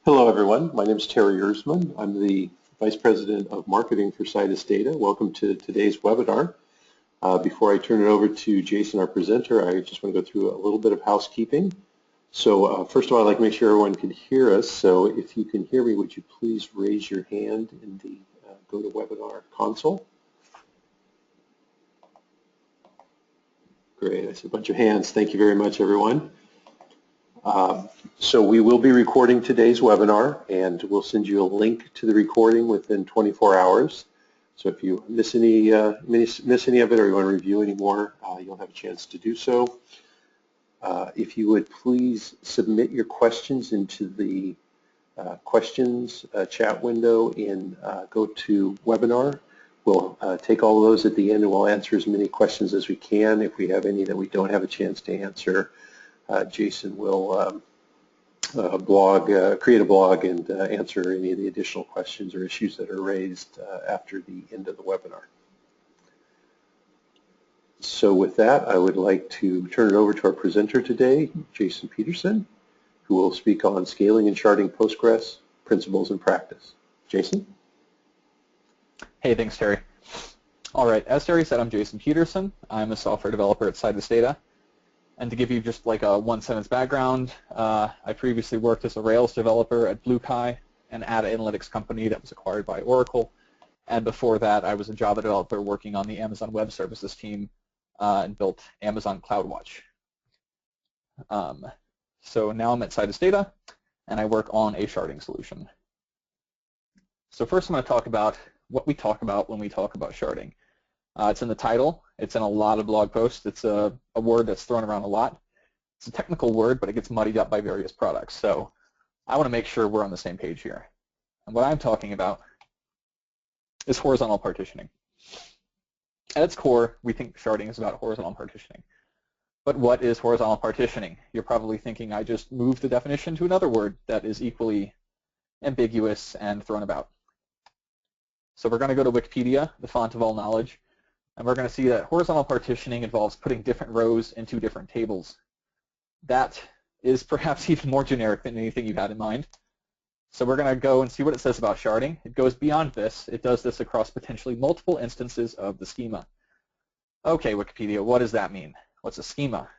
Hello, everyone. My name is Terry Erzman. I'm the Vice President of Marketing for Citus Data. Welcome to today's webinar. Before I turn it over to Jason, our presenter, I just want to go through a little bit of housekeeping. So first of all, I'd like to make sure everyone can hear us. So if you can hear me, would you please raise your hand in the GoToWebinar console? Great. I see a bunch of hands. Thank you very much, everyone. So we will be recording today's webinar, and we'll send you a link to the recording within 24 hours. So if you miss any of it or you want to review any more, you'll have a chance to do so. If you would please submit your questions into the questions chat window in GoToWebinar. We'll take all of those at the end, and we'll answer as many questions as we can. If we have any that we don't have a chance to answer, Jason will create a blog and answer any of the additional questions or issues that are raised after the end of the webinar. So with that, I would like to turn it over to our presenter today, Jason Petersen, who will speak on scaling and sharding Postgres, principles and practice. Jason? Hey, thanks, Terry. All right, as Terry said, I'm Jason Petersen. I'm a software developer at Citus Data. And to give you just like a one-sentence background, I previously worked as a Rails developer at BlueKai, an data analytics company that was acquired by Oracle. And before that, I was a Java developer working on the Amazon Web Services team and built Amazon CloudWatch. So now I'm at Citus Data, and I work on a sharding solution. So first I'm going to talk about what we talk about when we talk about sharding. It's in the title. It's in a lot of blog posts. It's a word that's thrown around a lot. It's a technical word, but it gets muddied up by various products. So I want to make sure we're on the same page here. And what I'm talking about is horizontal partitioning. At its core, we think sharding is about horizontal partitioning. But what is horizontal partitioning? You're probably thinking I just moved the definition to another word that is equally ambiguous and thrown about. So we're going to go to Wikipedia, the font of all knowledge, and we're going to see that horizontal partitioning involves putting different rows into different tables. That is perhaps even more generic than anything you had in mind. So we're going to go and see what it says about sharding. It goes beyond this. It does this across potentially multiple instances of the schema. Okay, Wikipedia, what does that mean? What's a schema?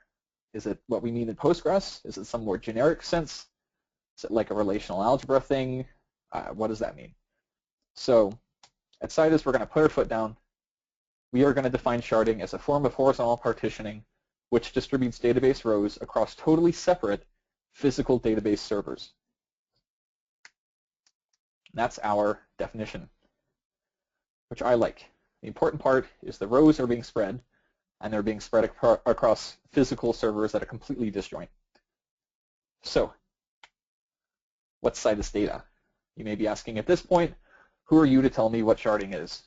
Is it what we mean in Postgres? Is it some more generic sense? Is it like a relational algebra thing? What does that mean? So at Citus, we're going to put our foot down. We are going to define sharding as a form of horizontal partitioning which distributes database rows across totally separate physical database servers. That's our definition, which I like. The important part is the rows are being spread, and they're being spread across physical servers that are completely disjoint. So what's Citus Data? You may be asking at this point, who are you to tell me what sharding is?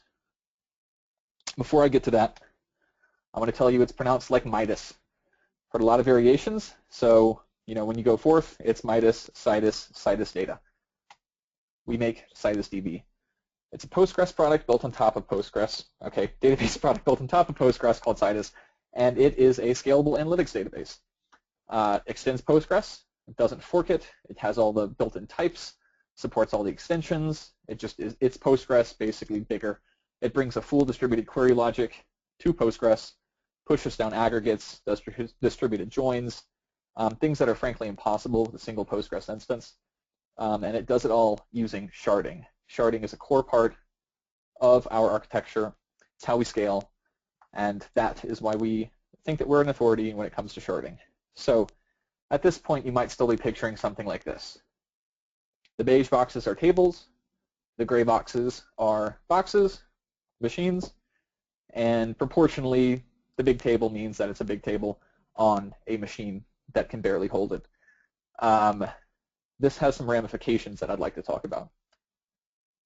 Before I get to that, I want to tell you it's pronounced like Midas. Heard a lot of variations, so when you go forth, it's Midas, Citus, Citus Data. We make CitusDB. It's a Postgres product built on top of Postgres, okay, database product built on top of Postgres called Citus, and it is a scalable analytics database. Extends Postgres, it doesn't fork it, it has all the built-in types, supports all the extensions, it's Postgres basically bigger. It brings a full distributed query logic to Postgres, pushes down aggregates, does distributed joins, things that are frankly impossible with a single Postgres instance, and it does it all using sharding. Sharding is a core part of our architecture. It's how we scale, and that is why we think that we're an authority when it comes to sharding. So at this point, you might still be picturing something like this. The beige boxes are tables, the gray boxes are boxes, machines, and proportionally, the big table means that it's a big table on a machine that can barely hold it. This has some ramifications that I'd like to talk about.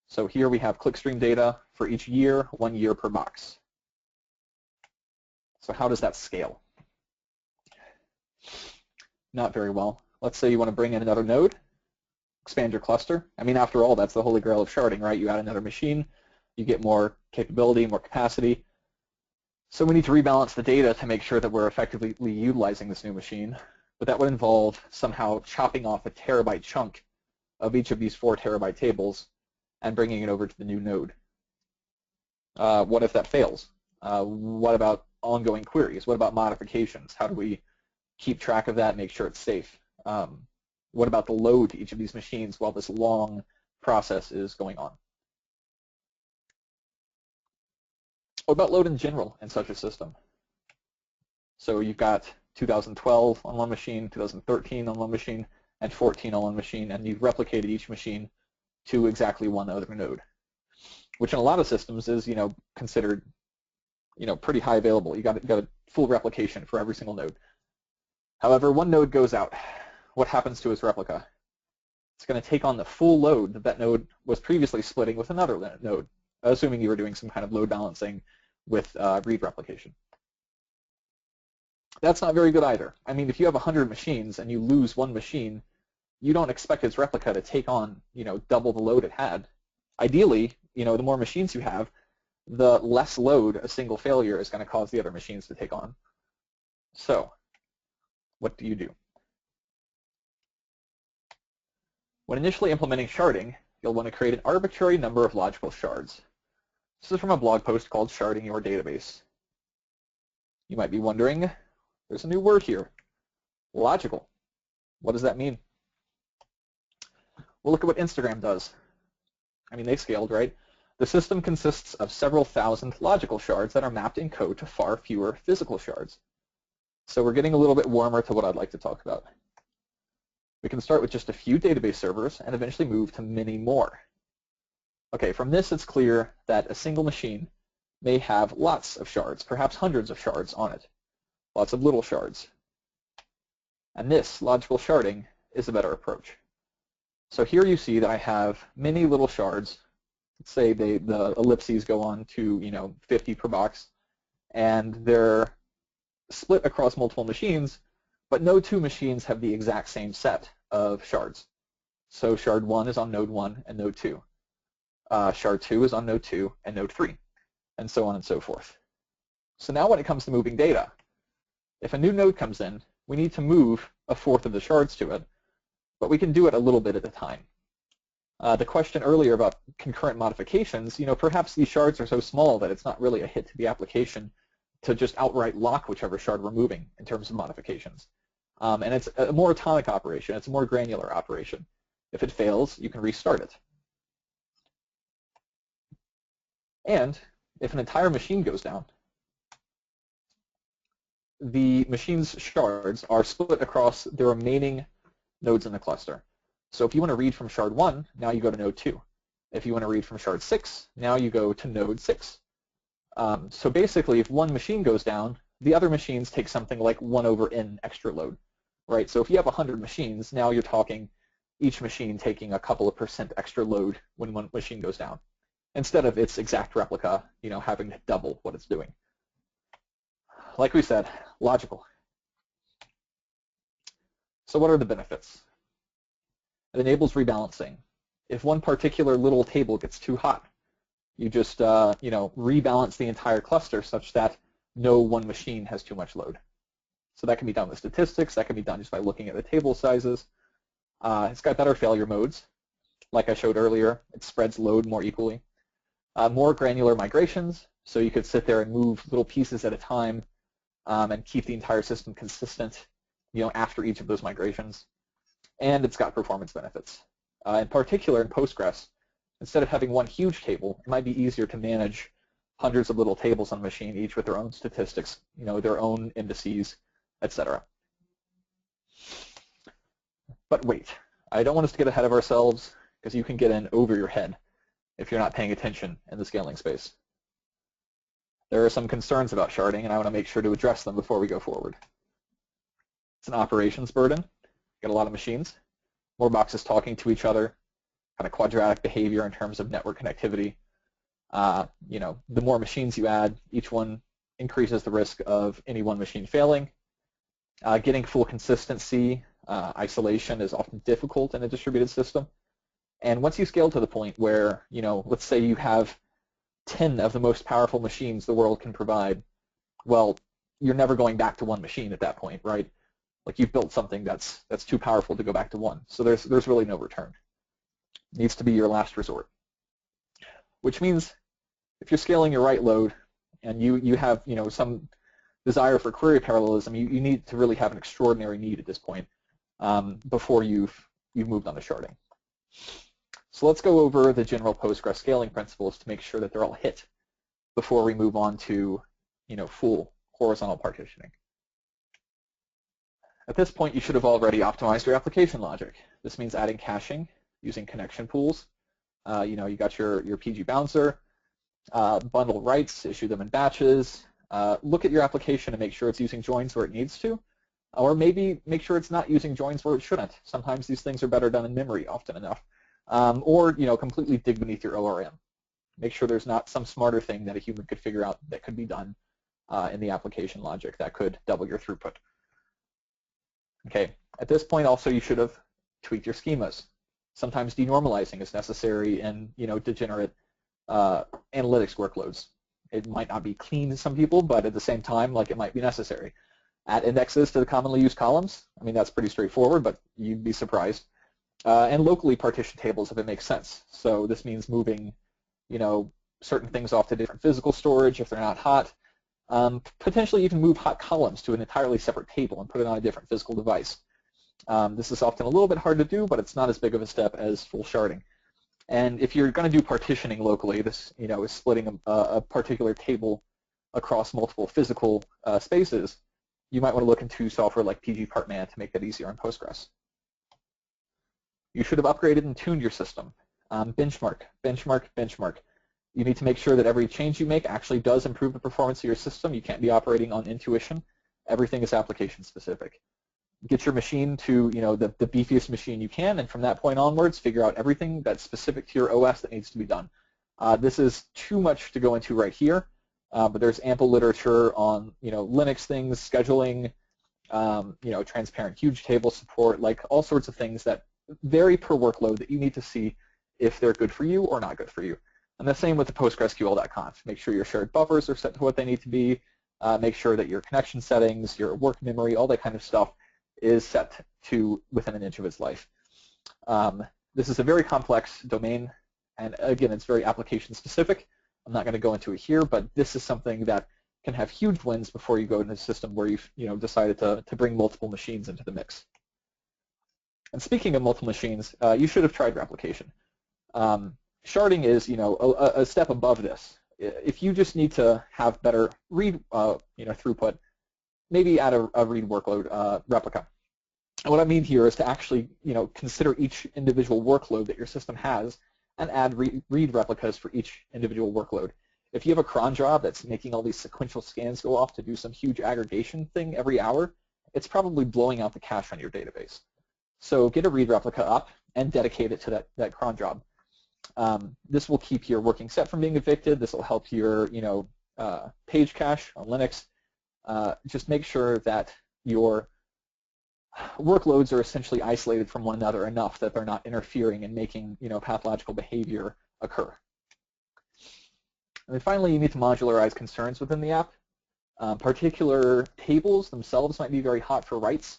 So here we have clickstream data for each year, 1 year per box. So how does that scale? Not very well. Let's say you want to bring in another node, expand your cluster. I mean, after all, that's the holy grail of sharding, right? You add another machine, you get more capability, more capacity. So we need to rebalance the data to make sure that we're effectively utilizing this new machine. But that would involve somehow chopping off a terabyte chunk of each of these 4 terabyte tables and bringing it over to the new node. What if that fails? What about ongoing queries? What about modifications? How do we keep track of that and make sure it's safe? What about the load to each of these machines while this long process is going on? What about load in general in such a system? So you've got 2012 on one machine, 2013 on one machine, and 14 on one machine, and you've replicated each machine to exactly one other node, which in a lot of systems is, considered, pretty high available. You got a full replication for every single node. However, one node goes out. What happens to its replica? It's going to take on the full load that node was previously splitting with another node, assuming you were doing some kind of load balancing with read replication. That's not very good either. I mean, if you have 100 machines and you lose one machine, you don't expect its replica to take on, double the load it had. Ideally, the more machines you have, the less load a single failure is going to cause the other machines to take on. So, what do you do? When initially implementing sharding, you'll want to create an arbitrary number of logical shards. This is from a blog post called Sharding Your Database. You might be wondering, there's a new word here, logical. What does that mean? Well, look at what Instagram does. I mean, they scaled, right? The system consists of several thousand logical shards that are mapped in code to far fewer physical shards. So we're getting a little bit warmer to what I'd like to talk about. We can start with just a few database servers and eventually move to many more. Okay, from this it's clear that a single machine may have lots of shards, perhaps hundreds of shards on it, lots of little shards. And this, logical sharding, is a better approach. So here you see that I have many little shards. Let's say the ellipses go on to 50 per box, and they're split across multiple machines, but no two machines have the exact same set of shards. So shard 1 is on node 1 and node 2. Shard 2 is on node 2 and node 3, and so on and so forth. So now when it comes to moving data, if a new node comes in, we need to move a fourth of the shards to it, but we can do it a little bit at a time. The question earlier about concurrent modifications, perhaps these shards are so small that it's not really a hit to the application to just outright lock whichever shard we're moving in terms of modifications. And it's a more atomic operation. It's a more granular operation. If it fails, you can restart it. And if an entire machine goes down, the machine's shards are split across the remaining nodes in the cluster. So if you want to read from shard 1, now you go to node 2. If you want to read from shard 6, now you go to node 6. So basically, if one machine goes down, the other machines take something like 1 over n extra load, right? So if you have 100 machines, now you're talking each machine taking a couple of % extra load when one machine goes down, instead of its exact replica, having to double what it's doing. Like we said, logical. So what are the benefits? It enables rebalancing. If one particular little table gets too hot, you just rebalance the entire cluster such that no one machine has too much load. So that can be done with statistics. That can be done just by looking at the table sizes. It's got better failure modes. Like I showed earlier, it spreads load more equally. More granular migrations, so you could sit there and move little pieces at a time and keep the entire system consistent after each of those migrations. And it's got performance benefits. In particular, in Postgres, instead of having one huge table, it might be easier to manage hundreds of little tables on a machine, each with their own statistics, their own indices, etc. But wait, I don't want us to get ahead of ourselves, because you can get in over your head if you're not paying attention in the scaling space. There are some concerns about sharding, and I want to make sure to address them before we go forward. It's an operations burden. Got a lot of machines, more boxes talking to each other, kind of quadratic behavior in terms of network connectivity. The more machines you add, each one increases the risk of any one machine failing. Getting full consistency, isolation is often difficult in a distributed system. And once you scale to the point where, let's say you have 10 of the most powerful machines the world can provide, well, you're never going back to one machine at that point, right? Like you've built something that's too powerful to go back to one. So there's really no return. needs to be your last resort, which means if you're scaling your write load and you have some desire for query parallelism, you need to really have an extraordinary need at this point before you've moved on to sharding. So let's go over the general Postgres scaling principles to make sure that they're all hit before we move on to full horizontal partitioning. At this point, you should have already optimized your application logic. This means adding caching using connection pools. You got your PG bouncer, bundle writes, issue them in batches, look at your application and make sure it's using joins where it needs to, or maybe make sure it's not using joins where it shouldn't. Sometimes these things are better done in memory often enough. Or completely dig beneath your ORM. Make sure there's not some smarter thing that a human could figure out that could be done in the application logic that could double your throughput. Okay, at this point also you should have tweaked your schemas. Sometimes denormalizing is necessary in degenerate analytics workloads. It might not be clean to some people, but at the same time, it might be necessary. Add indexes to the commonly used columns. I mean, that's pretty straightforward, but you'd be surprised. And locally partition tables if it makes sense. So this means moving, certain things off to different physical storage if they're not hot. Potentially even move hot columns to an entirely separate table and put it on a different physical device. This is often a little bit hard to do, but it's not as big of a step as full sharding. And if you're going to do partitioning locally, this is splitting a particular table across multiple physical spaces. You might want to look into software like pgpartman to make that easier on Postgres. You should have upgraded and tuned your system. Benchmark, benchmark, benchmark. You need to make sure that every change you make actually does improve the performance of your system. You can't be operating on intuition. Everything is application specific. Get your machine to the beefiest machine you can, and from that point onwards, figure out everything that's specific to your OS that needs to be done. This is too much to go into right here, but there's ample literature on Linux things, scheduling, transparent huge table support, all sorts of things that vary per workload that you need to see if they're good for you or not good for you. And the same with the PostgreSQL.conf. Make sure your shared buffers are set to what they need to be. Make sure that your connection settings, your work memory, all that kind of stuff is set to within an inch of its life. This is a very complex domain, and again, it's very application specific. I'm not going to go into it here, but this is something that can have huge wins before you go into a system where you've decided to bring multiple machines into the mix. And speaking of multiple machines, you should have tried replication. Sharding is a step above this. If you just need to have better read throughput, maybe add a read workload replica. And what I mean here is to actually consider each individual workload that your system has and add read replicas for each individual workload. If you have a cron job that's making all these sequential scans go off to do some huge aggregation thing every hour, it's probably blowing out the cache on your database. So get a read replica up and dedicate it to that cron job. This will keep your working set from being evicted. This will help your page cache on Linux. Just make sure that your workloads are essentially isolated from one another enough that they're not interfering and making pathological behavior occur. And then finally, you need to modularize concerns within the app. Particular tables themselves might be very hot for writes,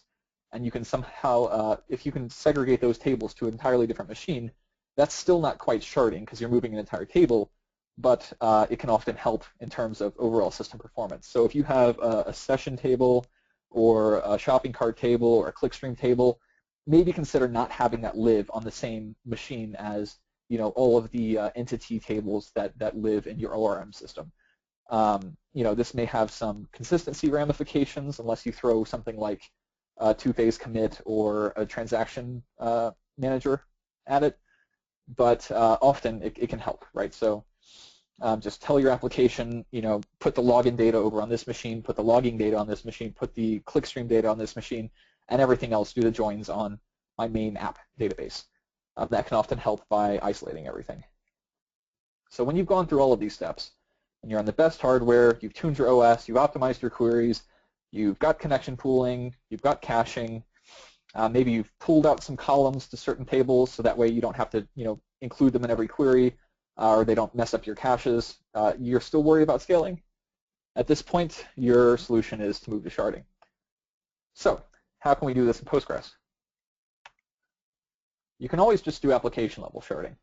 and you can somehow, if you can segregate those tables to an entirely different machine, that's still not quite sharding because you're moving an entire table, but it can often help in terms of overall system performance. So if you have a session table or a shopping cart table or a clickstream table, maybe consider not having that live on the same machine as all of the entity tables that live in your ORM system. This may have some consistency ramifications unless you throw something like a two-phase commit or a transaction manager at it, but often it can help, right? So just tell your application, put the login data over on this machine, put the logging data on this machine, put the clickstream data on this machine, and everything else, do the joins on my main app database. That can often help by isolating everything. So when you've gone through all of these steps, and you're on the best hardware, you've tuned your OS, you've optimized your queries, you've got connection pooling, you've got caching, maybe you've pulled out some columns to certain tables so that way you don't have to include them in every query or they don't mess up your caches. You're still worried about scaling? At this point, your solution is to move to sharding. So how can we do this in Postgres? you can always just do application level sharding.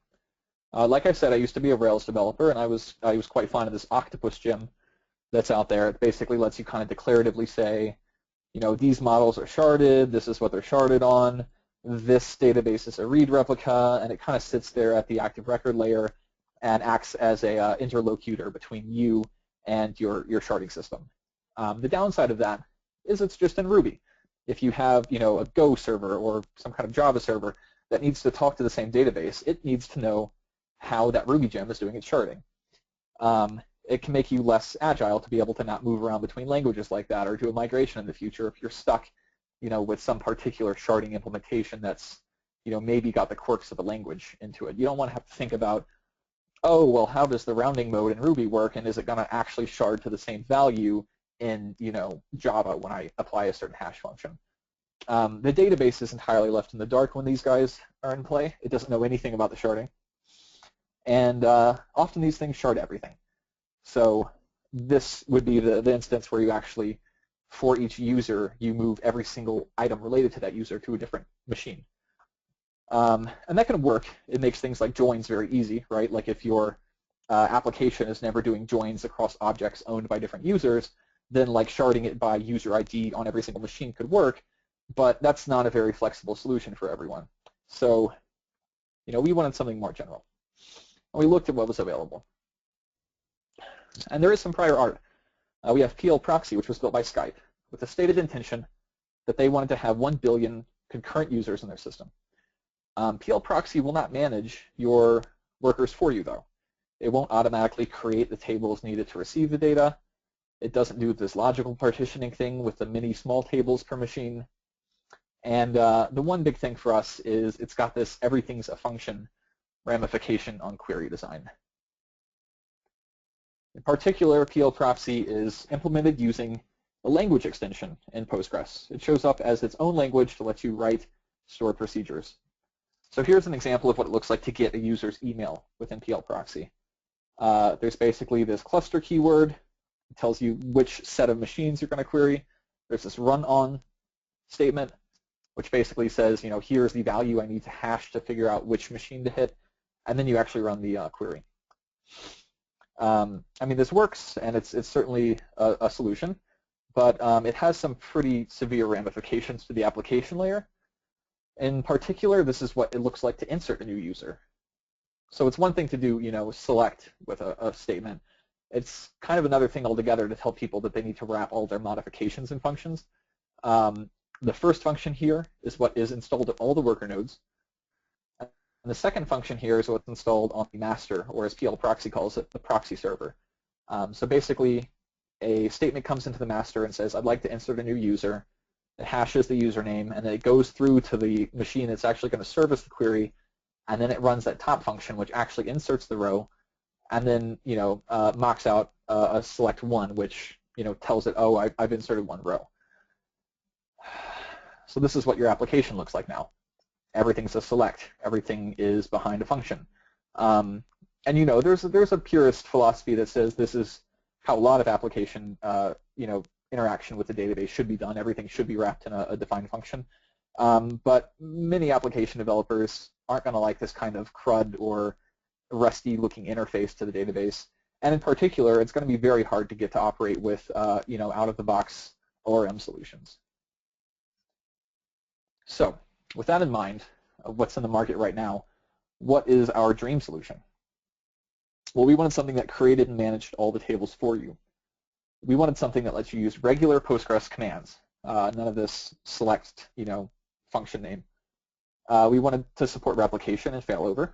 Like I said, I used to be a Rails developer, and I was quite fond of this octopus gem that's out there. It basically lets you kind of declaratively say, you know, these models are sharded, this is what they're sharded on, this database is a read replica, and it kind of sits there at the active record layer and acts as a interlocutor between you and your sharding system. The downside of that is it's just in Ruby. If you have, you know, a Go server or some kind of Java server that needs to talk to the same database, it needs to know how that Ruby gem is doing its sharding. It can make you less agile to be able to not move around between languages like that or do a migration in the future if you're stuck, you know, with some particular sharding implementation that's, you know, maybe got the quirks of the language into it. You don't want to have to think about, oh, well, how does the rounding mode in Ruby work, and is it going to actually shard to the same value in, you know, Java when I apply a certain hash function. The database is entirely left in the dark when these guys are in play. It doesn't know anything about the sharding. And often these things shard everything. So this would be the instance where you actually, for each user, you move every single item related to that user to a different machine. And that can work. It makes things like joins very easy, right? Like if your application is never doing joins across objects owned by different users, then like sharding it by user ID on every single machine could work, but that's not a very flexible solution for everyone. So, you know, we wanted something more general. And we looked at what was available. And there is some prior art. We have PLProxy, which was built by Skype, with the stated intention that they wanted to have 1 billion concurrent users in their system. PLProxy will not manage your workers for you, though. It won't automatically create the tables needed to receive the data. It doesn't do this logical partitioning thing with the many small tables per machine. And the one big thing for us is it's got this everything's a function ramification on query design. In particular, PLProxy is implemented using a language extension in Postgres. It shows up as its own language to let you write stored procedures. So here's an example of what it looks like to get a user's email within PLProxy. There's basically this cluster keyword. It tells you which set of machines you're going to query. There's this run on statement, which basically says, you know, here's the value I need to hash to figure out which machine to hit, and then you actually run the query. I mean, this works, and it's certainly a solution, but it has some pretty severe ramifications to the application layer. In particular, this is what it looks like to insert a new user. So it's one thing to do, you know, select with a statement. It's kind of another thing altogether to tell people that they need to wrap all their modifications and functions. The first function here is what is installed at all the worker nodes. And the second function here is what's installed on the master, or as PLProxy calls it, the proxy server. So basically, a statement comes into the master and says, I'd like to insert a new user. It hashes the username, and then it goes through to the machine that's actually going to service the query, and then it runs that top function, which actually inserts the row, and then, you know, mocks out a select one, which, you know, tells it, oh, I've inserted one row. So this is what your application looks like now. Everything's a select. Everything is behind a function. And, you know, there's a purist philosophy that says this is how a lot of application, you know, interaction with the database should be done. Everything should be wrapped in a defined function. But many application developers aren't going to like this kind of CRUD or rusty-looking interface to the database. And in particular, it's going to be very hard to get to operate with, you know, out-of-the-box ORM solutions. So with that in mind, what's in the market right now, what is our dream solution? Well, we wanted something that created and managed all the tables for you. We wanted something that lets you use regular Postgres commands, none of this select, you know, function name. We wanted to support replication and failover.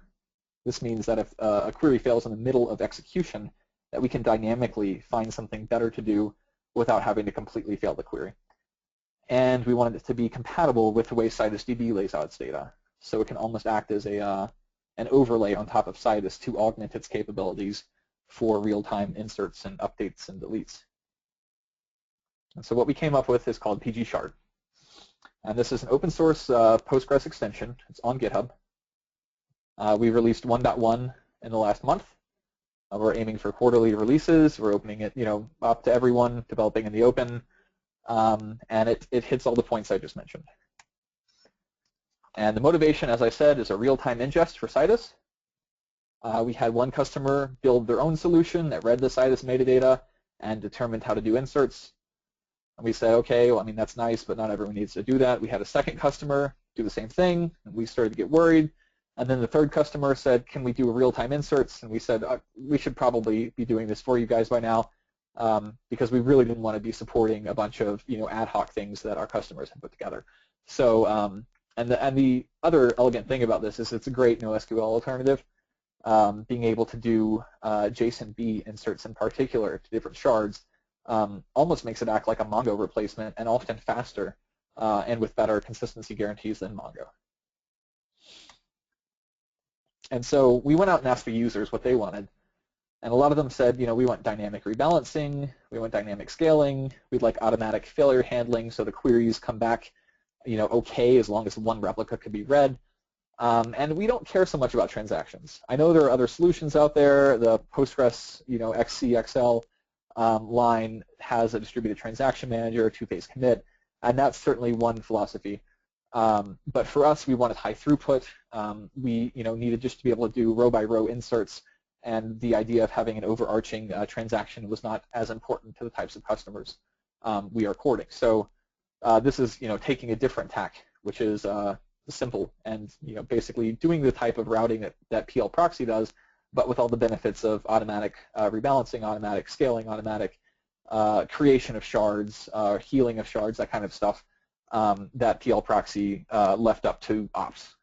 This means that if a query fails in the middle of execution, that we can dynamically find something better to do without having to completely fail the query. And we wanted it to be compatible with the way CitusDB lays out its data. So it can almost act as an overlay on top of Citus to augment its capabilities for real-time inserts and updates and deletes. And so what we came up with is called PG Shard. And this is an open source Postgres extension. It's on GitHub. We released 1.1 in the last month. We're aiming for quarterly releases. We're opening it, you know, up to everyone, developing in the open. And it hits all the points I just mentioned. And the motivation, as I said, is a real-time ingest for Citus. We had one customer build their own solution that read the Citus metadata and determined how to do inserts. And we said, okay, well, I mean, that's nice, but not everyone needs to do that. We had a second customer do the same thing, and we started to get worried. And then the third customer said, can we do real-time inserts? And we said, we should probably be doing this for you guys by now, because we really didn't want to be supporting a bunch of ad hoc things that our customers had put together. So, and the other elegant thing about this is it's a great NoSQL alternative. Being able to do JSON-B inserts in particular to different shards almost makes it act like a Mongo replacement, and often faster and with better consistency guarantees than Mongo. And so we went out and asked the users what they wanted. And a lot of them said, we want dynamic rebalancing, we want dynamic scaling, we'd like automatic failure handling so the queries come back okay as long as one replica could be read. And we don't care so much about transactions. I know there are other solutions out there. The Postgres XCXL line has a distributed transaction manager, two-phase commit, and that's certainly one philosophy. But for us, we wanted high throughput. We needed just to be able to do row-by-row inserts, and the idea of having an overarching transaction was not as important to the types of customers we are courting. So this is taking a different tack, which is simple and basically doing the type of routing that PLProxy does, but with all the benefits of automatic rebalancing, automatic scaling, automatic creation of shards, healing of shards, that kind of stuff that PLProxy left up to ops.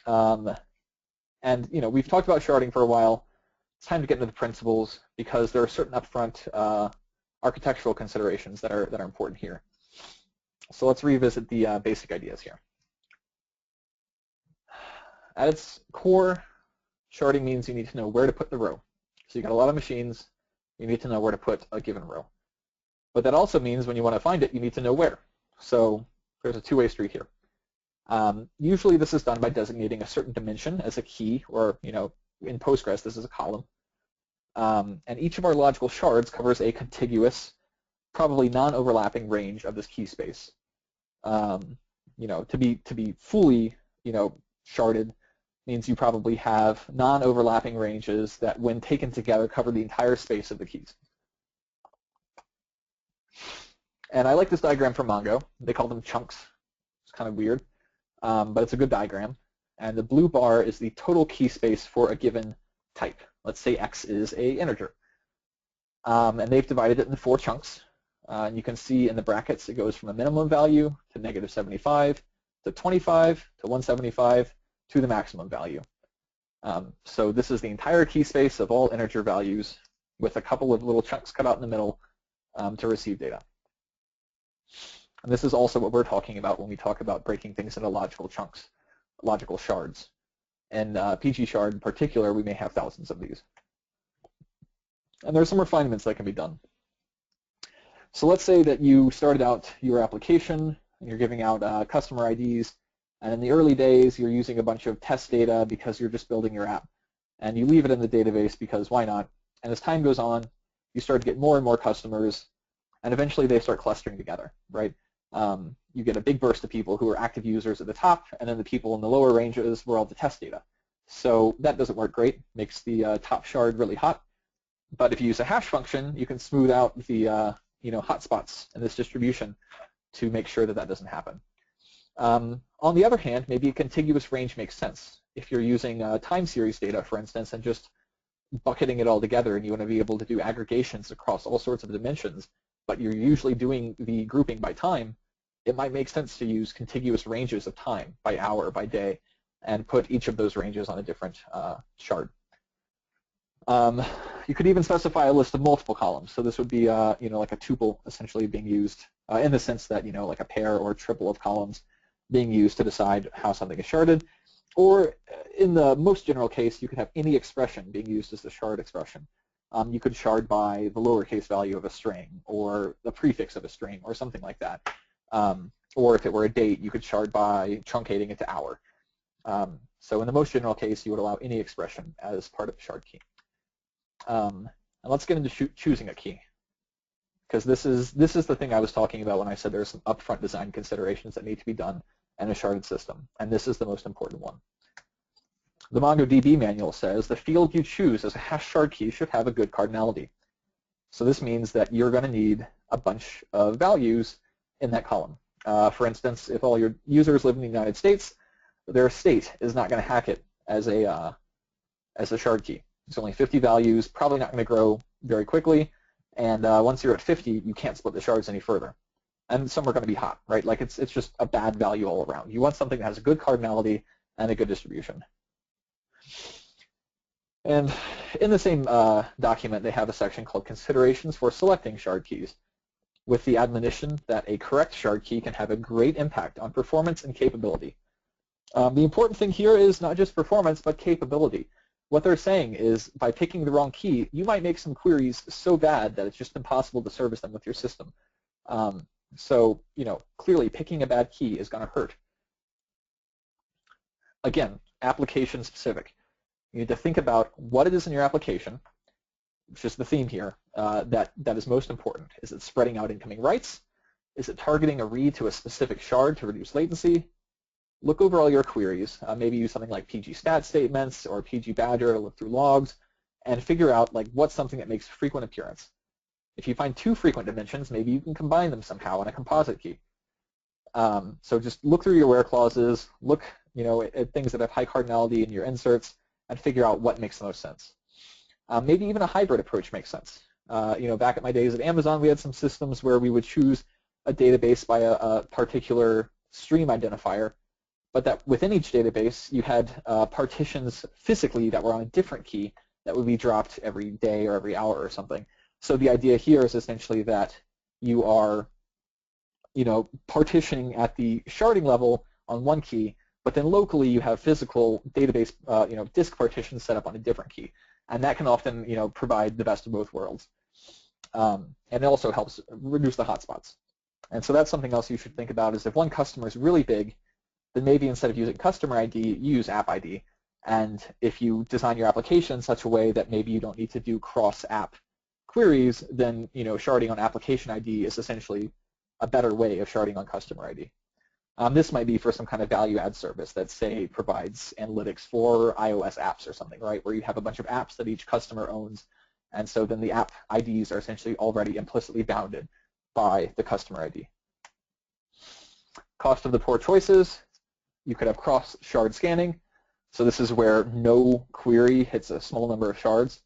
And we've talked about sharding for a while. It's time to get into the principles because there are certain upfront architectural considerations that are important here. So let's revisit the basic ideas here. At its core, sharding means you need to know where to put the row. So you've got a lot of machines, you need to know where to put a given row. But that also means when you want to find it, you need to know where. So there's a two-way street here. Usually this is done by designating a certain dimension as a key, or in Postgres this is a column. And each of our logical shards covers a contiguous, probably non-overlapping range of this key space. To be fully sharded means you probably have non-overlapping ranges that, when taken together, cover the entire space of the keys. And I like this diagram from Mongo. They call them chunks. It's kind of weird, but it's a good diagram. And the blue bar is the total key space for a given type. Let's say X is an integer. And they've divided it into 4 chunks. And you can see in the brackets it goes from a minimum value to -75 to 25 to 175 to the maximum value. So this is the entire key space of all integer values with a couple of little chunks cut out in the middle to receive data. And this is also what we're talking about when we talk about breaking things into logical chunks, logical shards. And PG shard in particular, we may have thousands of these. And there are some refinements that can be done. So let's say that you started out your application and you're giving out customer IDs, and in the early days you're using a bunch of test data because you're just building your app, and you leave it in the database because why not? And as time goes on, you start to get more and more customers, and eventually they start clustering together, right? You get a big burst of people who are active users at the top, and then the people in the lower ranges were all the test data. So that doesn't work great, makes the top shard really hot. But if you use a hash function, you can smooth out the hotspots in this distribution to make sure that that doesn't happen. On the other hand, maybe a contiguous range makes sense. If you're using time series data, for instance, and just bucketing it all together, and you want to be able to do aggregations across all sorts of dimensions, but you're usually doing the grouping by time, it might make sense to use contiguous ranges of time by hour, by day, and put each of those ranges on a different shard. You could even specify a list of multiple columns. So this would be like a tuple essentially being used in the sense that like a pair or triple of columns being used to decide how something is sharded. Or in the most general case, you could have any expression being used as the shard expression. You could shard by the lowercase value of a string or the prefix of a string or something like that. Or if it were a date, you could shard by truncating it to hour. So in the most general case, you would allow any expression as part of the shard key. And let's get into choosing a key, because this is the thing I was talking about when I said there's some upfront design considerations that need to be done and a sharded system, and this is the most important one. The MongoDB manual says the field you choose as a hash shard key should have a good cardinality. So this means that you're going to need a bunch of values in that column. For instance, if all your users live in the United States, their state is not going to hack it as a shard key. It's only 50 values, probably not going to grow very quickly, and once you're at 50, you can't split the shards any further. And some are going to be hot, right? Like it's just a bad value all around. You want something that has a good cardinality and a good distribution. And in the same document, they have a section called Considerations for Selecting Shard Keys, with the admonition that a correct shard key can have a great impact on performance and capability. The important thing here is not just performance, but capability. What they're saying is by picking the wrong key, you might make some queries so bad that it's just impossible to service them with your system. So, clearly picking a bad key is going to hurt. Again, application specific. You need to think about what it is in your application, which is the theme here, that is most important. Is it spreading out incoming writes? Is it targeting a read to a specific shard to reduce latency? Look over all your queries. Maybe use something like PG stat statements or PG badger to look through logs and figure out what's something that makes frequent appearance. If you find two frequent dimensions, maybe you can combine them somehow in a composite key. So just look through your where clauses, look at things that have high cardinality in your inserts, and figure out what makes the most sense. Maybe even a hybrid approach makes sense. Back at my days at Amazon, we had some systems where we would choose a database by a particular stream identifier, but that within each database you had partitions physically that were on a different key that would be dropped every day or every hour or something. So the idea here is essentially that you are partitioning at the sharding level on one key, but then locally you have physical database disk partitions set up on a different key, and that can often provide the best of both worlds, and it also helps reduce the hotspots. And so that's something else you should think about, is if one customer is really big, then maybe instead of using customer ID, you use app ID. And if you design your application in such a way that maybe you don't need to do cross-app queries, then sharding on application ID is essentially a better way of sharding on customer ID. This might be for some kind of value-add service that, say, provides analytics for iOS apps or something, right, where you have a bunch of apps that each customer owns, and so then the app IDs are essentially already implicitly bounded by the customer ID. Cost of the poor choices. You could have cross-shard scanning. So this is where no query hits a small number of shards,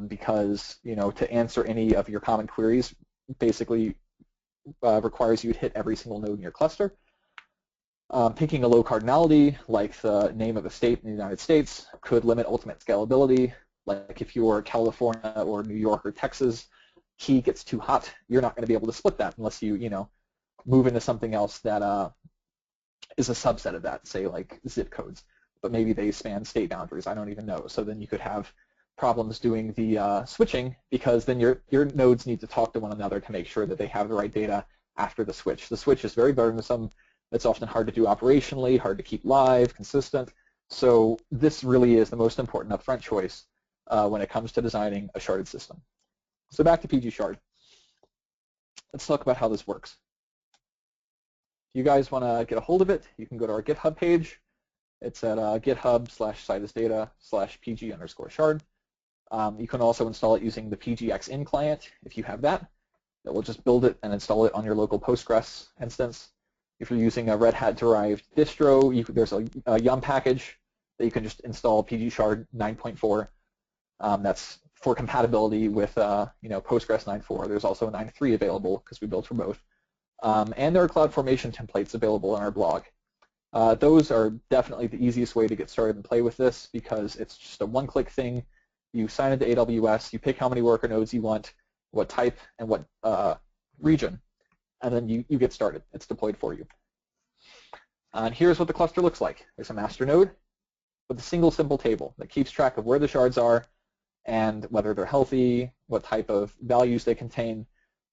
because to answer any of your common queries basically requires you to hit every single node in your cluster. Picking a low cardinality, like the name of a state in the United States, could limit ultimate scalability. Like if your California or New York or Texas key gets too hot, you're not going to be able to split that unless you move into something else that is a subset of that, say like zip codes, but maybe they span state boundaries. I don't even know. So then you could have problems doing the switching, because then your nodes need to talk to one another to make sure that they have the right data after the switch. The switch is very burdensome. It's often hard to do operationally, hard to keep live, consistent. So this really is the most important upfront choice when it comes to designing a sharded system. So back to PG Shard. Let's talk about how this works. If you guys want to get a hold of it, you can go to our GitHub page. It's at github/citusdata/pg_shard. You can also install it using the pgxin client if you have that. That will just build it and install it on your local Postgres instance. If you're using a Red Hat derived distro, there's a yum package that you can just install pgshard 9.4. That's for compatibility with Postgres 9.4. There's also a 9.3 available because we built for both. And there are CloudFormation templates available on our blog. Those are definitely the easiest way to get started and play with this, because it's just a one-click thing. You sign into AWS, you pick how many worker nodes you want, what type, and what region, and then you get started. It's deployed for you. And here's what the cluster looks like. There's a master node with a single simple table that keeps track of where the shards are and whether they're healthy, what type of values they contain.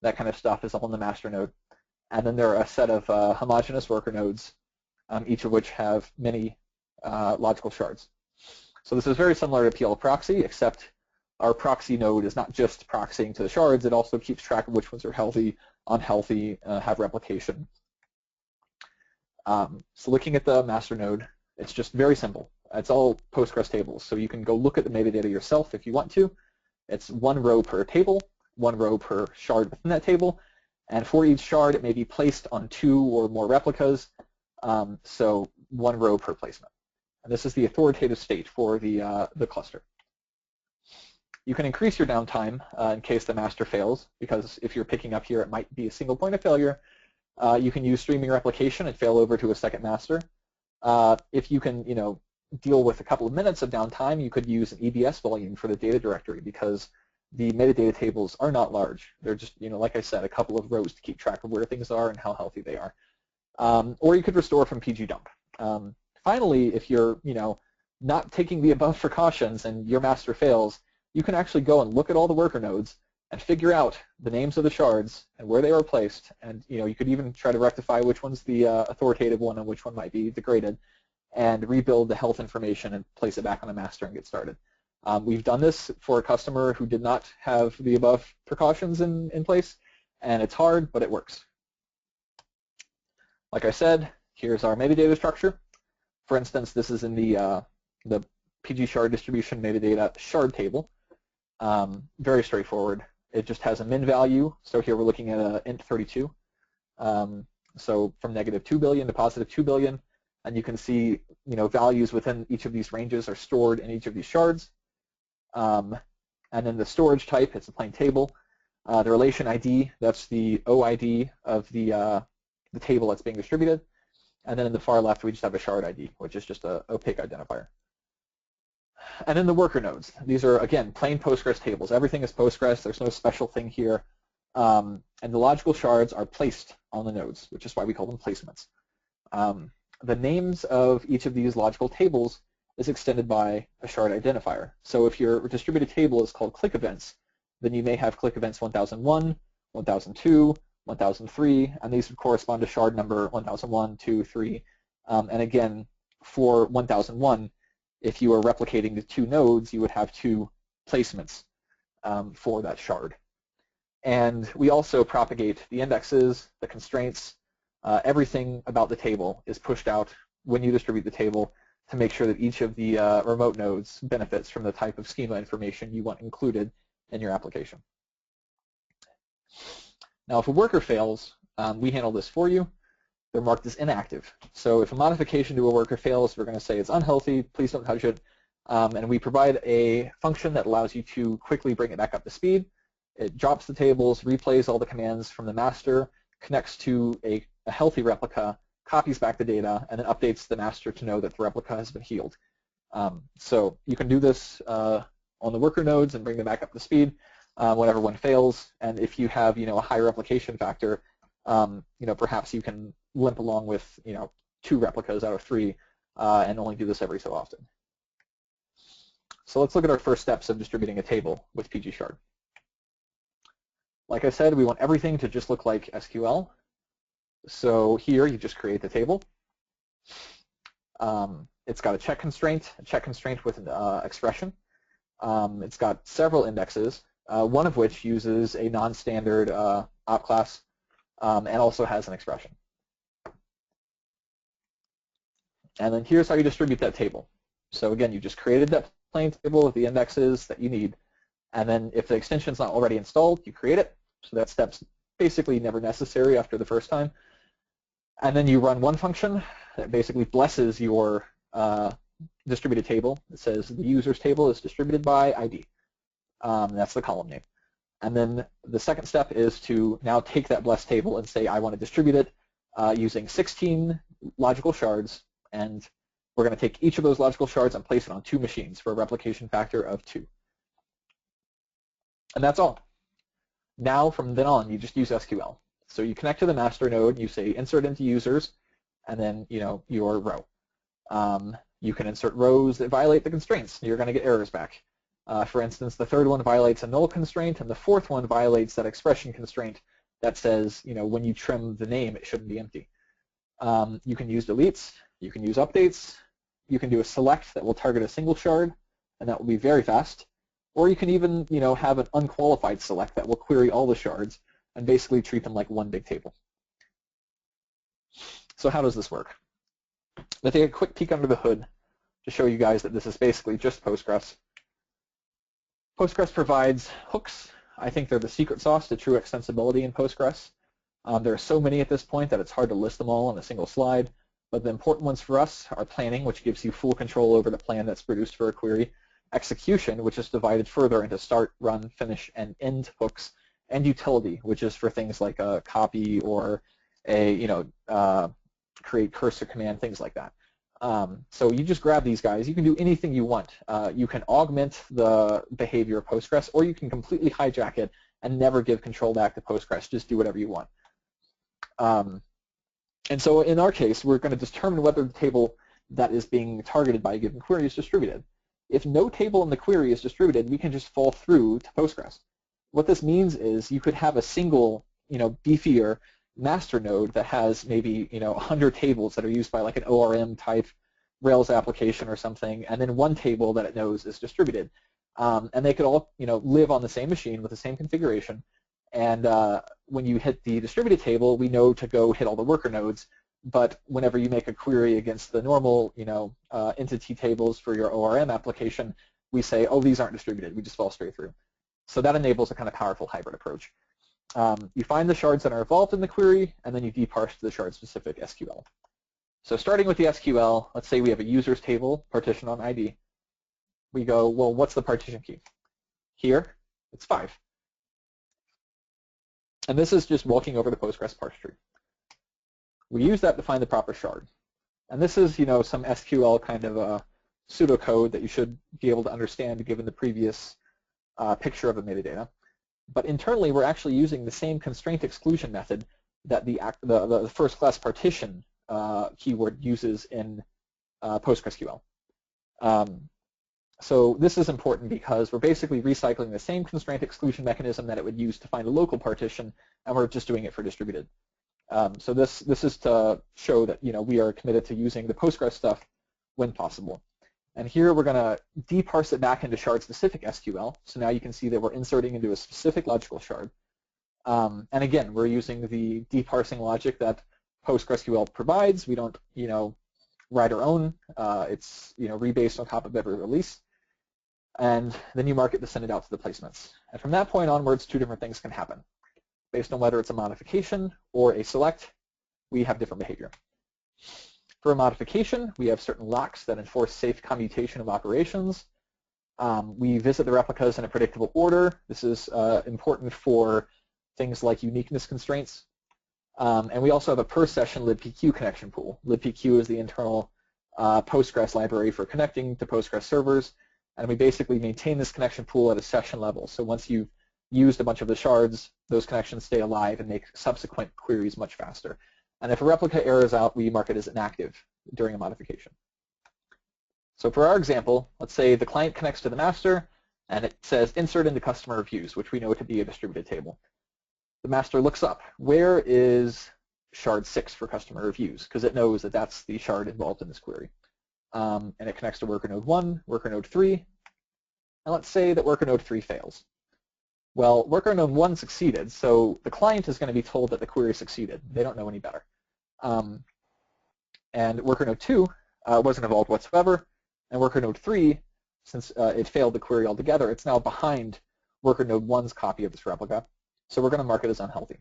That kind of stuff is all in the master node. And then there are a set of homogeneous worker nodes, each of which have many logical shards. So this is very similar to PLProxy, except our proxy node is not just proxying to the shards, it also keeps track of which ones are healthy, unhealthy, have replication. So looking at the master node, it's just very simple. It's all Postgres tables, so you can go look at the metadata yourself if you want to. It's one row per table, one row per shard within that table, and for each shard it may be placed on 2 or more replicas, so one row per placement. And this is the authoritative state for the cluster. You can increase your downtime in case the master fails, because if you're picking up here, it might be a single point of failure. You can use streaming replication and fail over to a second master. If you can, deal with a couple of minutes of downtime, you could use an EBS volume for the data directory, because the metadata tables are not large. They're just, like I said, a couple of rows to keep track of where things are and how healthy they are. Or you could restore from pgdump. Finally, if you're, not taking the above precautions and your master fails, you can actually go and look at all the worker nodes and figure out the names of the shards and where they are placed. And you could even try to rectify which one's the authoritative one and which one might be degraded, and rebuild the health information and place it back on a master and get started. We've done this for a customer who did not have the above precautions in place, and it's hard, but it works. Like I said, here's our metadata structure. For instance, this is in the PG shard distribution metadata shard table. Very straightforward. It just has a min value. So here we're looking at a int 32. So from -2 billion to +2 billion. And you can see, values within each of these ranges are stored in each of these shards. And then the storage type, it's a plain table. The relation ID, that's the OID of the table that's being distributed. And then in the far left, we just have a shard ID, which is just an opaque identifier. And then the worker nodes. These are, again, plain Postgres tables. Everything is Postgres. There's no special thing here. And the logical shards are placed on the nodes, which is why we call them placements. The names of each of these logical tables is extended by a shard identifier. So if your distributed table is called click events, then you may have click events 1001, 1002, 1003, and these would correspond to shard number 1001, 2, 3. And again, for 1001, if you are replicating the 2 nodes, you would have 2 placements for that shard. And we also propagate the indexes, the constraints, everything about the table is pushed out when you distribute the table to make sure that each of the remote nodes benefits from the type of schema information you want included in your application. Now, if a worker fails, we handle this for you. They're marked as inactive. So if a modification to a worker fails, we're going to say it's unhealthy, please don't touch it. And we provide a function that allows you to quickly bring it back up to speed. It drops the tables, replays all the commands from the master, connects to a healthy replica, copies back the data, and then updates the master to know that the replica has been healed. So you can do this on the worker nodes and bring them back up to speed whenever one fails. And if you have a high replication factor, perhaps you can limp along with 2 replicas out of 3 and only do this every so often. So let's look at our first steps of distributing a table with pgshard. Like I said, we want everything to just look like SQL. So here you just create the table. It's got a check constraint with an expression. It's got several indexes, one of which uses a non-standard op class and also has an expression. And then here's how you distribute that table. So again, you just created that plain table with the indexes that you need. And then if the extension's not already installed, you create it. So that step's basically never necessary after the first time. And then you run one function that basically blesses your distributed table. It says the user's table is distributed by ID. That's the column name. And then the second step is to now take that blessed table and say, I want to distribute it using 16 logical shards. And we're going to take each of those logical shards and place it on 2 machines for a replication factor of 2. And that's all. Now, from then on, you just use SQL. So you connect to the master node, you say insert into users, and then your row. You can insert rows that violate the constraints. You're going to get errors back. For instance, the third one violates a null constraint, and the fourth one violates that expression constraint that says, when you trim the name, it shouldn't be empty. You can use deletes. You can use updates. You can do a select that will target a single shard, and that will be very fast. Or you can even, have an unqualified select that will query all the shards and basically treat them like one big table. So how does this work? Let's take a quick peek under the hood to show you guys that this is basically just Postgres. Postgres provides hooks. I think they're the secret sauce to true extensibility in Postgres. There are so many at this point that it's hard to list them all in a single slide, but the important ones for us are planning, which gives you full control over the plan that's produced for a query, execution, which is divided further into start, run, finish, and end hooks, and utility, which is for things like a copy or a create cursor command, things like that. So you just grab these guys. You can do anything you want. You can augment the behavior of Postgres, or you can completely hijack it and never give control back to Postgres. Just do whatever you want. And so in our case, we're going to determine whether the table that is being targeted by a given query is distributed. If no table in the query is distributed, we can just fall through to Postgres. What this means is you could have a single, beefier Masternode that has maybe 100 tables that are used by like an ORM type Rails application or something, and then one table that it knows is distributed. And they could all live on the same machine with the same configuration. And when you hit the distributed table, we know to go hit all the worker nodes. But whenever you make a query against the normal entity tables for your ORM application, we say, oh, these aren't distributed. We just fall straight through. So that enables a kind of powerful hybrid approach. You find the shards that are involved in the query, and then you deparse to the shard-specific SQL. So starting with the SQL, let's say we have a users table, partition on ID. We go, well, what's the partition key? Here, it's 5. And this is just walking over the Postgres parse tree. We use that to find the proper shard. And this is, some SQL kind of pseudocode that you should be able to understand given the previous picture of the metadata. But internally, we're actually using the same constraint exclusion method that the first class partition keyword uses in PostgreSQL. So this is important because we're basically recycling the same constraint exclusion mechanism that it would use to find a local partition, and we're just doing it for distributed. So this is to show that we are committed to using the Postgres stuff when possible. And here we're going to deparse it back into shard-specific SQL. So now you can see that we're inserting into a specific logical shard. And again, we're using the deparsing logic that PostgreSQL provides. We don't, write our own. It's, rebased on top of every release. And then you mark it to send it out to the placements. And from that point onwards, 2 different things can happen. Based on whether it's a modification or a select, we have different behavior. For a modification, we have certain locks that enforce safe commutation of operations. We visit the replicas in a predictable order. This is important for things like uniqueness constraints. And we also have a per-session libpq connection pool. libpq is the internal Postgres library for connecting to Postgres servers. And we basically maintain this connection pool at a session level. So once you've used a bunch of the shards, those connections stay alive and make subsequent queries much faster. And if a replica errors out, we mark it as inactive during a modification. So for our example, let's say the client connects to the master, and it says insert into customer reviews, which we know to be a distributed table. The master looks up, where is shard 6 for customer reviews? Because it knows that that's the shard involved in this query. And it connects to worker node 1, worker node 3, and let's say that worker node 3 fails. Well, worker node 1 succeeded, so the client is going to be told that the query succeeded. They don't know any better. And worker node 2 wasn't involved whatsoever, and worker node 3, since it failed the query altogether, it's now behind worker node 1's copy of this replica, so we're going to mark it as unhealthy.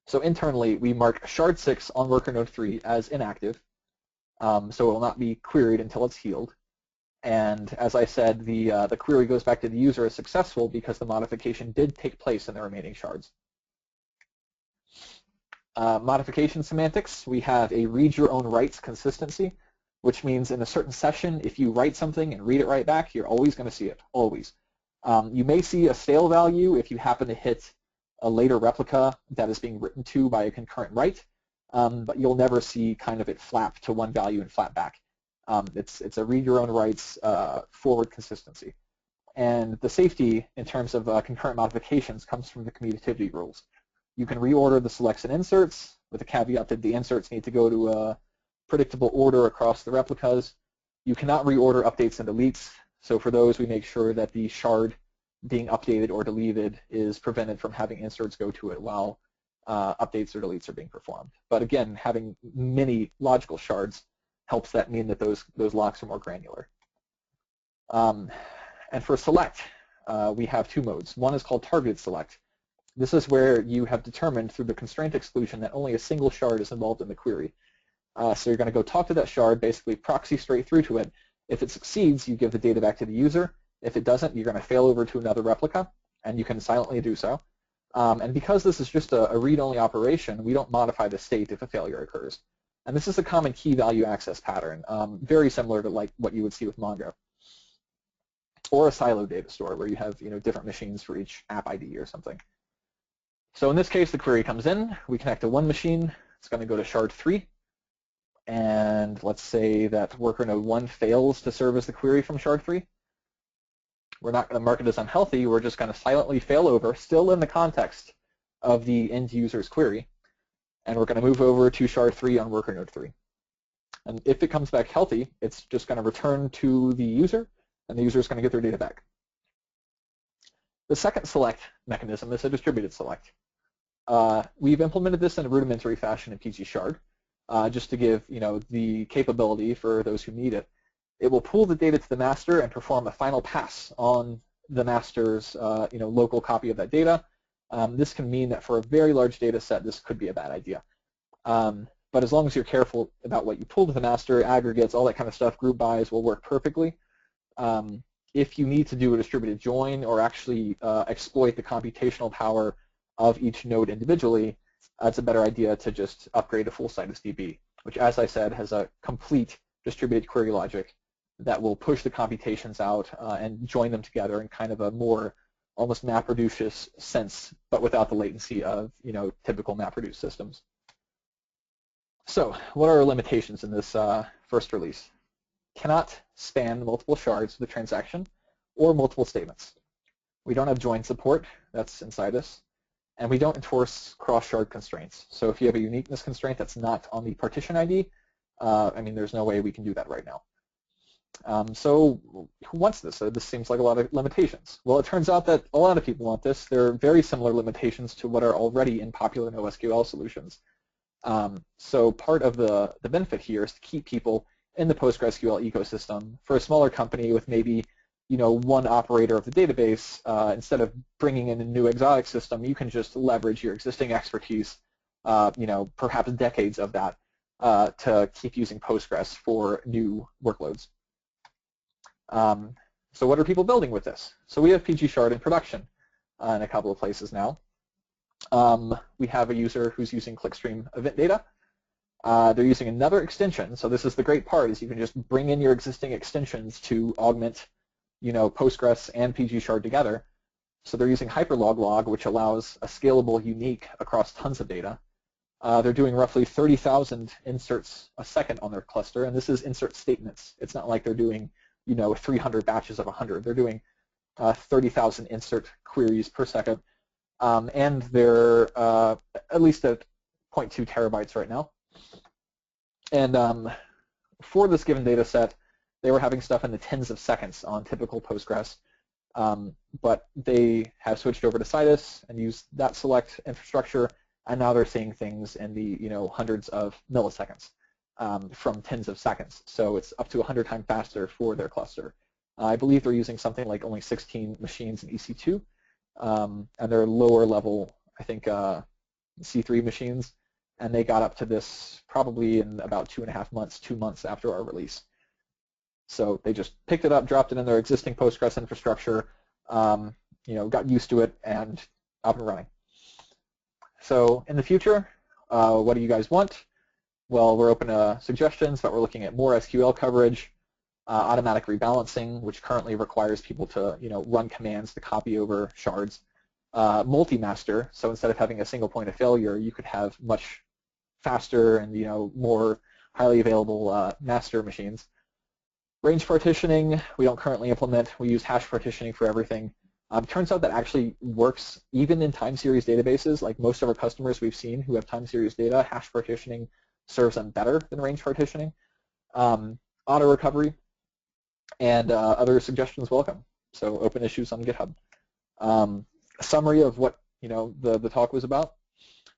So internally, we mark shard 6 on worker node 3 as inactive, so it will not be queried until it's healed. And as I said, the query goes back to the user as successful because the modification did take place in the remaining shards. Modification semantics, we have a read your own rights consistency, which means in a certain session, if you write something and read it right back, you're always going to see it, always. You may see a stale value if you happen to hit a later replica that is being written to by a concurrent write, but you'll never see kind of it flap to one value and flap back. It's a read your own rights forward consistency. And the safety in terms of concurrent modifications comes from the commutativity rules. You can reorder the selects and inserts with the caveat that the inserts need to go to a predictable order across the replicas. You cannot reorder updates and deletes. So for those, we make sure that the shard being updated or deleted is prevented from having inserts go to it while updates or deletes are being performed. But again, having many logical shards helps that mean that those locks are more granular. And for select, we have two modes. One is called targeted select. This is where you have determined through the constraint exclusion that only a single shard is involved in the query. So you're going to go talk to that shard, basically proxy straight through to it. If it succeeds, you give the data back to the user. If it doesn't, you're going to fail over to another replica, and you can silently do so. And because this is just a read-only operation, we don't modify the state if a failure occurs. And this is a common key value access pattern, very similar to like what you would see with Mongo. Or a silo data store where you have different machines for each app ID or something. So in this case, the query comes in. We connect to one machine. It's going to go to shard 3. And let's say that worker node 1 fails to serve as the query from shard 3. We're not going to mark it as unhealthy. We're just going to silently fail over, still in the context of the end user's query. And we're going to move over to shard 3 on worker node 3. And if it comes back healthy, it's just going to return to the user, and the user is going to get their data back. The second select mechanism is a distributed select. We've implemented this in a rudimentary fashion in PGShard, just to give the capability for those who need it. It will pull the data to the master and perform a final pass on the master's local copy of that data. This can mean that for a very large data set, this could be a bad idea. But as long as you're careful about what you pull to the master, aggregates, all that kind of stuff, group bys will work perfectly. If you need to do a distributed join or actually exploit the computational power of each node individually, it's a better idea to just upgrade to full CitusDB, which, as I said, has a complete distributed query logic that will push the computations out and join them together in kind of a more almost MapReduce sense, but without the latency of typical MapReduce systems. So, what are our limitations in this first release? Cannot span multiple shards of the transaction or multiple statements. We don't have join support, that's in Citus, and we don't enforce cross-shard constraints. So if you have a uniqueness constraint that's not on the partition ID, there's no way we can do that right now. So who wants this? This seems like a lot of limitations. Well, it turns out that a lot of people want this. There are very similar limitations to what are already in popular NoSQL solutions. So part of the benefit here is to keep people in the PostgreSQL ecosystem. For a smaller company with maybe one operator of the database, instead of bringing in a new exotic system, you can just leverage your existing expertise, perhaps decades of that, to keep using Postgres for new workloads. So what are people building with this? So we have PGShard in production in a couple of places now. We have a user who's using clickstream event data. They're using another extension. So this is the great part, is you can just bring in your existing extensions to augment Postgres and PGShard together. So they're using hyperlog, which allows a scalable unique across tons of data. They're doing roughly 30,000 inserts a second on their cluster, and this is insert statements. It's not like they're doing 300 batches of 100. They're doing 30,000 insert queries per second, and they're at least at 0.2 terabytes right now. And for this given data set, they were having stuff in the tens of seconds on typical Postgres, but they have switched over to Citus and used that select infrastructure, and now they're seeing things in the hundreds of milliseconds from tens of seconds. So it's up to 100 times faster for their cluster. I believe they're using something like only 16 machines in EC2, and they're lower level, I think, C3 machines, and they got up to this probably in about 2.5 months, 2 months after our release. So they just picked it up, dropped it in their existing Postgres infrastructure, got used to it, and up and running. So in the future, what do you guys want? Well, we're open to suggestions, but we're looking at more SQL coverage, automatic rebalancing, which currently requires people to run commands to copy over shards, multi-master, so instead of having a single point of failure, you could have much faster and more highly available master machines. Range partitioning, we don't currently implement. We use hash partitioning for everything. Turns out that actually works even in time series databases. Like most of our customers we've seen who have time series data, hash partitioning serves them better than range partitioning. Auto recovery, and other suggestions welcome. So open issues on GitHub. A summary of what the talk was about.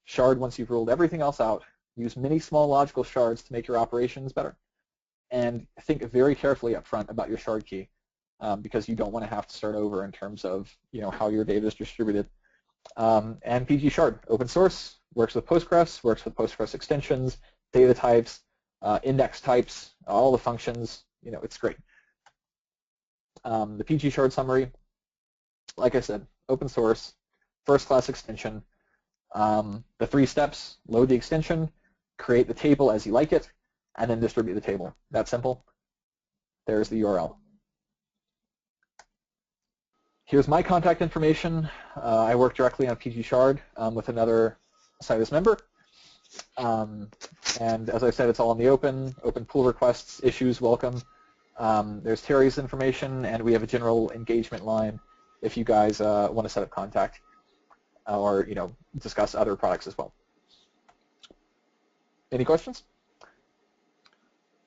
Shard once you've ruled everything else out. Use many small logical shards to make your operations better. And think very carefully up front about your shard key because you don't want to have to start over in terms of how your data is distributed. And PG Shard, open source, works with Postgres extensions, data types, index types, all the functions. It's great. The PG Shard summary, like I said, open source, first-class extension. The 3 steps: load the extension, create the table as you like it, and then distribute the table. That simple. There's the URL. Here's my contact information. I work directly on PG Shard with another Citus member. And as I said, it's all in the open pull requests, issues, welcome. There's Terry's information, and we have a general engagement line if you guys want to set up contact or discuss other products as well. Any questions?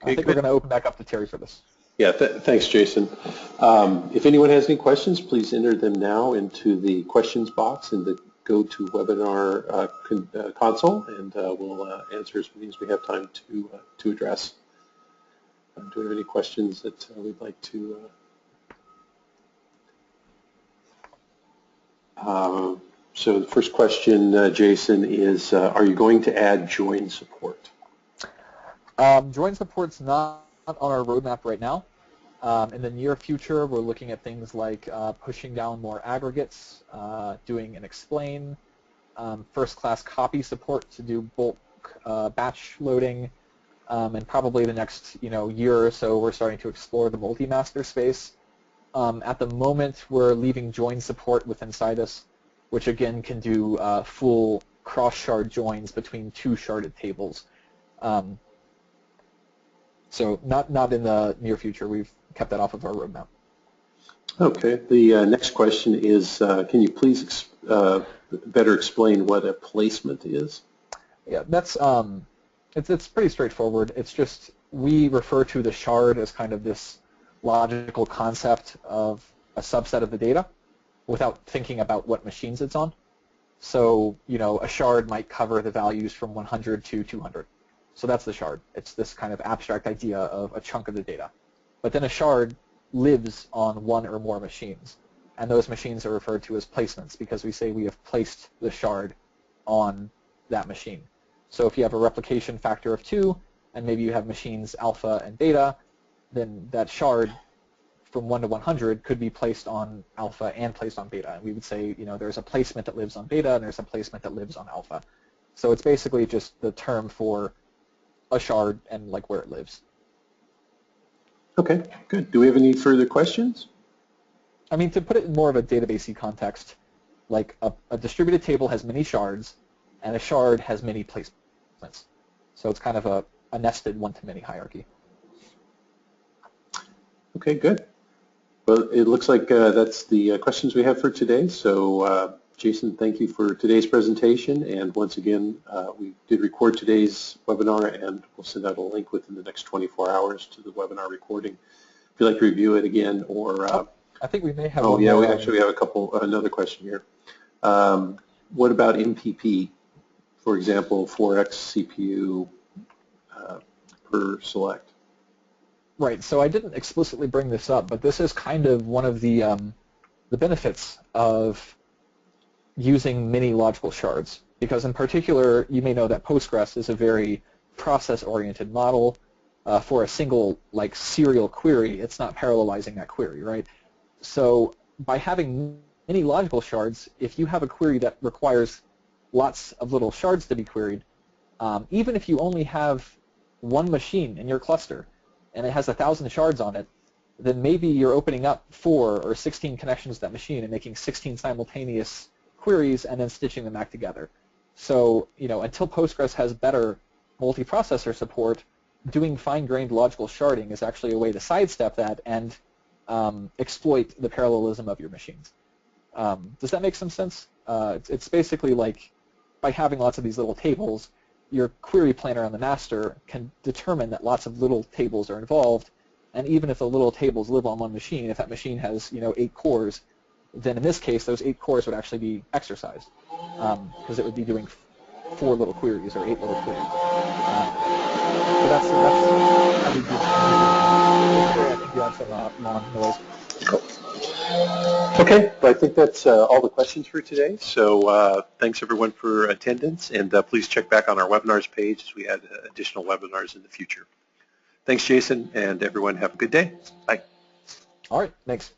Okay, I think we're going to open back up to Terry for this. Yeah, thanks, Jason. If anyone has any questions, please enter them now into the questions box in the GoToWebinar console, and we'll answer as many as we have time to address. Do we have any questions that we'd like to? So the first question, Jason, is are you going to add join support? Join support's not on our roadmap right now. In the near future, we're looking at things like pushing down more aggregates, doing an explain, first-class copy support to do bulk batch loading, and probably the next year or so, we're starting to explore the multi-master space. At the moment, we're leaving join support within Citus, which again can do full cross-shard joins between 2 sharded tables. So not in the near future. We've kept that off of our roadmap. Okay. The next question is, can you please better explain what a placement is? Yeah, that's it's pretty straightforward. It's just we refer to the shard as kind of this logical concept of a subset of the data without thinking about what machines it's on. So a shard might cover the values from 100 to 200. So that's the shard. It's this kind of abstract idea of a chunk of the data. But then a shard lives on 1 or more machines, and those machines are referred to as placements because we say we have placed the shard on that machine. So if you have a replication factor of 2, and maybe you have machines alpha and beta, then that shard from 1 to 100 could be placed on alpha and placed on beta. And we would say, there's a placement that lives on beta, and there's a placement that lives on alpha. So it's basically just the term for a shard and like where it lives. Okay, good. Do we have any further questions? I mean, to put it in more of a databasey context, like a distributed table has many shards, and a shard has many placements. So it's kind of a nested one-to-many hierarchy. Okay, good. Well, it looks like that's the questions we have for today. So, Jason, thank you for today's presentation. And once again, we did record today's webinar, and we'll send out a link within the next 24 hours to the webinar recording. If you'd like to review it again, or I think we may have. Oh, yeah, we actually have another question here. What about MPP? For example, 4x CPU per select. Right. So I didn't explicitly bring this up, but this is kind of one of the benefits of using many logical shards, because in particular, you may know that Postgres is a very process-oriented model. For a single serial query, it's not parallelizing that query, right? So by having many logical shards, if you have a query that requires lots of little shards to be queried, even if you only have 1 machine in your cluster and it has 1,000 shards on it, then maybe you're opening up 4 or 16 connections to that machine and making 16 simultaneous queries and then stitching them back together. So, until Postgres has better multiprocessor support, doing fine-grained logical sharding is actually a way to sidestep that and exploit the parallelism of your machines. Does that make some sense? It's basically like by having lots of these little tables, your query planner on the master can determine that lots of little tables are involved, and even if the little tables live on 1 machine, if that machine has 8 cores, then in this case those 8 cores would actually be exercised because it would be doing 4 little queries or 8 little queries. So that's how we do it. I think you have some lawn noise. Cool. Okay, well, I think that's all the questions for today. So thanks everyone for attendance, and please check back on our webinars page as we add additional webinars in the future. Thanks, Jason, and everyone have a good day. Bye. All right, thanks.